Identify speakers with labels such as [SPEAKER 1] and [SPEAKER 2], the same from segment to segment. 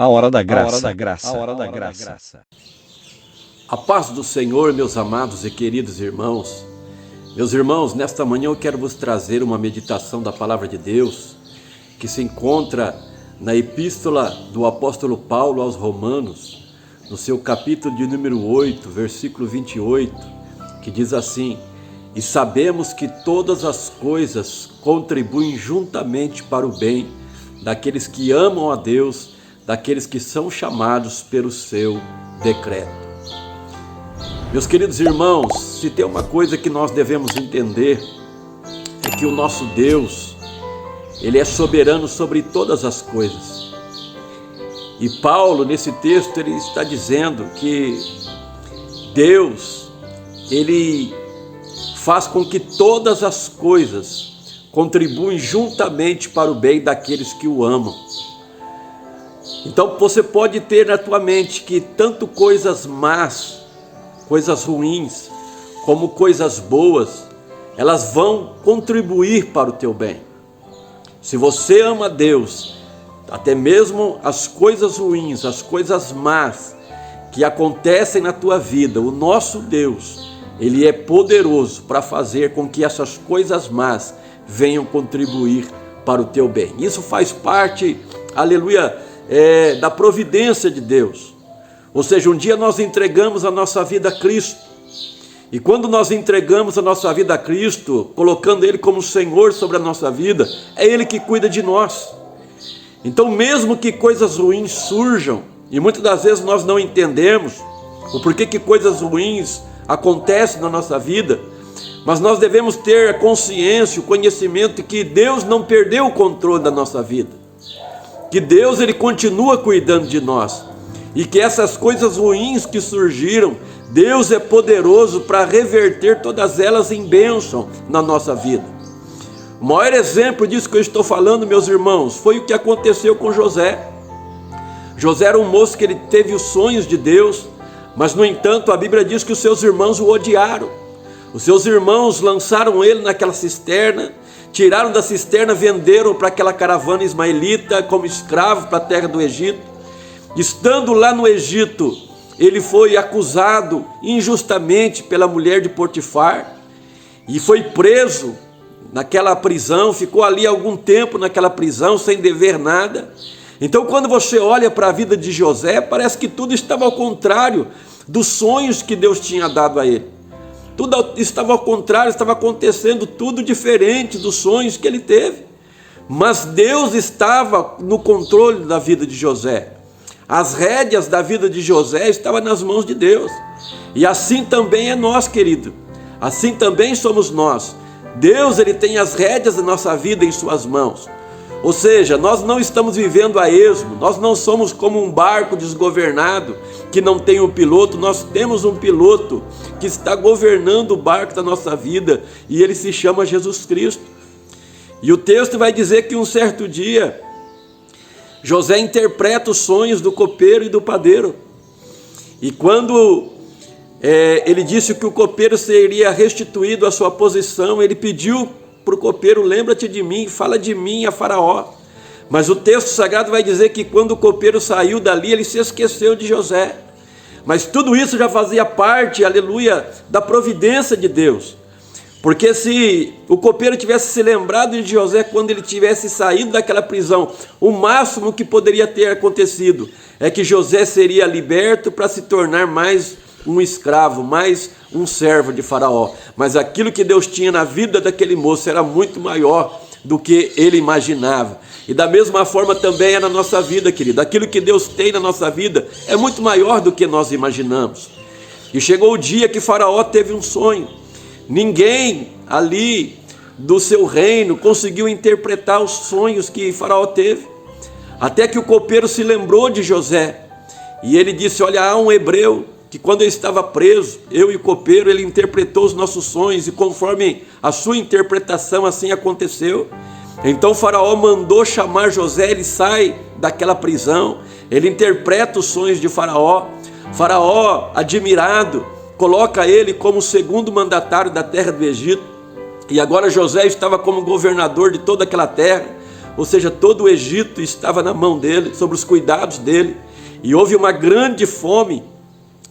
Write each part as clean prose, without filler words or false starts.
[SPEAKER 1] A hora da graça. A hora da graça.
[SPEAKER 2] A paz do Senhor, meus amados e queridos irmãos. Meus irmãos, nesta manhã eu quero vos trazer uma meditação da Palavra de Deus que se encontra na Epístola do Apóstolo Paulo aos Romanos, no seu capítulo de número 8, versículo 28, que diz assim: E sabemos que todas as coisas contribuem juntamente para o bem daqueles que amam a Deus, daqueles que são chamados pelo seu decreto. Meus queridos irmãos, se tem uma coisa que nós devemos entender, é que o nosso Deus, Ele é soberano sobre todas as coisas. E Paulo, nesse texto, ele está dizendo que Deus, Ele faz com que todas as coisas contribuem juntamente para o bem daqueles que o amam. Então você pode ter na tua mente que tanto coisas más, coisas ruins, como coisas boas, elas vão contribuir para o teu bem. Se você ama Deus, até mesmo as coisas ruins, as coisas más que acontecem na tua vida, o nosso Deus, Ele é poderoso para fazer com que essas coisas más venham contribuir para o teu bem. Isso faz parte, aleluia, da providência de Deus. Ou seja, um dia nós entregamos a nossa vida a Cristo. E quando nós entregamos a nossa vida a Cristo, colocando Ele como Senhor sobre a nossa vida, é Ele que cuida de nós. Então, mesmo que coisas ruins surjam, e muitas das vezes nós não entendemos o porquê que coisas ruins acontecem na nossa vida, mas nós devemos ter a consciência, o conhecimento de que Deus não perdeu o controle da nossa vida, que Deus, Ele continua cuidando de nós, e que essas coisas ruins que surgiram, Deus é poderoso para reverter todas elas em bênção na nossa vida. O maior exemplo disso que eu estou falando, meus irmãos, foi o que aconteceu com José. José era um moço que ele teve os sonhos de Deus, mas no entanto a Bíblia diz que os seus irmãos o odiaram. Os seus irmãos lançaram ele naquela cisterna, tiraram da cisterna, venderam para aquela caravana ismaelita como escravo para a terra do Egito. Estando lá no Egito, ele foi acusado injustamente pela mulher de Potifar e foi preso naquela prisão, ficou ali algum tempo naquela prisão sem dever nada. Então, quando você olha para a vida de José, parece que tudo estava ao contrário dos sonhos que Deus tinha dado a ele. Tudo estava ao contrário, estava acontecendo tudo diferente dos sonhos que ele teve. Mas Deus estava no controle da vida de José. As rédeas da vida de José estavam nas mãos de Deus. E assim também é nós, querido. Assim também somos nós. Deus, Ele tem as rédeas da nossa vida em suas mãos. Ou seja, nós não estamos vivendo a esmo, nós não somos como um barco desgovernado que não tem um piloto. Nós temos um piloto que está governando o barco da nossa vida e ele se chama Jesus Cristo. E o texto vai dizer que um certo dia José interpreta os sonhos do copeiro e do padeiro. E quando ele disse que o copeiro seria restituído à sua posição, ele pediu para o copeiro: lembra-te de mim, fala de mim a Faraó. Mas o texto sagrado vai dizer que quando o copeiro saiu dali, ele se esqueceu de José. Mas tudo isso já fazia parte, aleluia, da providência de Deus. Porque se o copeiro tivesse se lembrado de José quando ele tivesse saído daquela prisão, o máximo que poderia ter acontecido é que José seria liberto para se tornar mais um escravo, mais um servo de Faraó. Mas aquilo que Deus tinha na vida daquele moço era muito maior do que ele imaginava. E da mesma forma também é na nossa vida, querido. Aquilo que Deus tem na nossa vida é muito maior do que nós imaginamos. E chegou o dia que Faraó teve um sonho. Ninguém ali do seu reino conseguiu interpretar os sonhos que Faraó teve. Até que o copeiro se lembrou de José. E ele disse: olha, há um hebreu que quando eu estava preso, eu e o copeiro, ele interpretou os nossos sonhos, e conforme a sua interpretação, assim aconteceu. Então Faraó mandou chamar José, ele sai daquela prisão, ele interpreta os sonhos de Faraó. Faraó, admirado, coloca ele como o segundo mandatário da terra do Egito, e agora José estava como governador de toda aquela terra. ou seja, todo o Egito estava na mão dele, sob os cuidados dele, e houve uma grande fome,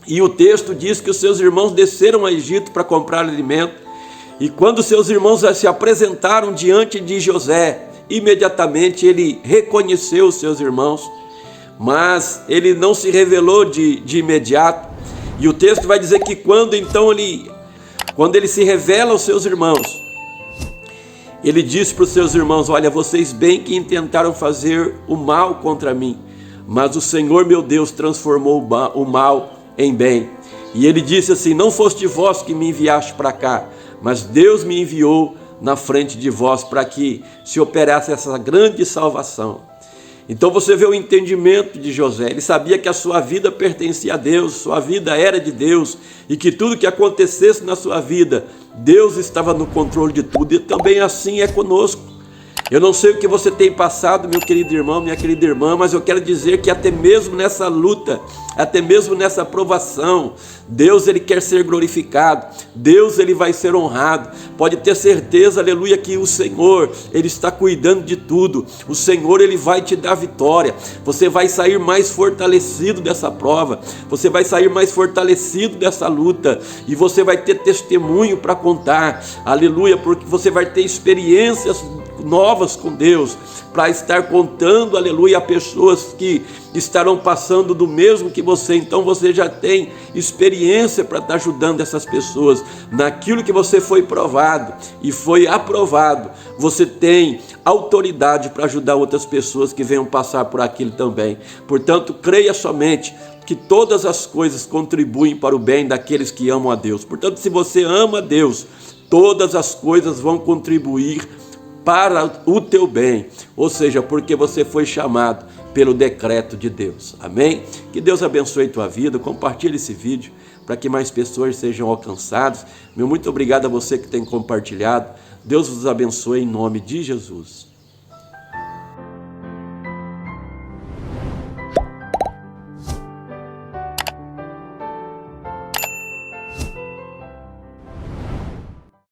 [SPEAKER 2] e o texto diz que os seus irmãos desceram a Egito para comprar alimento, e quando seus irmãos se apresentaram diante de José, imediatamente ele reconheceu os seus irmãos, mas ele não se revelou de imediato, e o texto vai dizer que quando ele se revela aos seus irmãos, ele disse para os seus irmãos: olha, vocês bem que intentaram fazer o mal contra mim, mas o Senhor meu Deus transformou o mal em bem. E ele disse assim: não foste vós que me enviaste para cá, mas Deus me enviou na frente de vós para que se operasse essa grande salvação. Então você vê o entendimento de José. Ele sabia que a sua vida pertencia a Deus, sua vida era de Deus, e que tudo que acontecesse na sua vida, Deus estava no controle de tudo, e também assim é conosco. Eu não sei o que você tem passado, meu querido irmão, minha querida irmã, mas eu quero dizer que até mesmo nessa luta, até mesmo nessa provação, Deus ele quer ser glorificado, Deus ele vai ser honrado. Pode ter certeza, aleluia, que o Senhor ele está cuidando de tudo. O Senhor ele vai te dar vitória. Você vai sair mais fortalecido dessa prova, você vai sair mais fortalecido dessa luta, e você vai ter testemunho para contar, aleluia, porque você vai ter experiências novas com Deus, para estar contando, aleluia, a pessoas que estarão passando do mesmo que você. Então você já tem experiência para estar ajudando essas pessoas naquilo que você foi provado e foi aprovado. Você tem autoridade para ajudar outras pessoas que venham passar por aquilo também. Portanto, creia somente que todas as coisas contribuem para o bem daqueles que amam a Deus. Portanto, se você ama a Deus, todas as coisas vão contribuir para o teu bem, ou seja, porque você foi chamado pelo decreto de Deus. Amém? Que Deus abençoe tua vida. Compartilhe esse vídeo para que mais pessoas sejam alcançadas. Meu muito obrigado a você que tem compartilhado. Deus vos abençoe em nome de Jesus.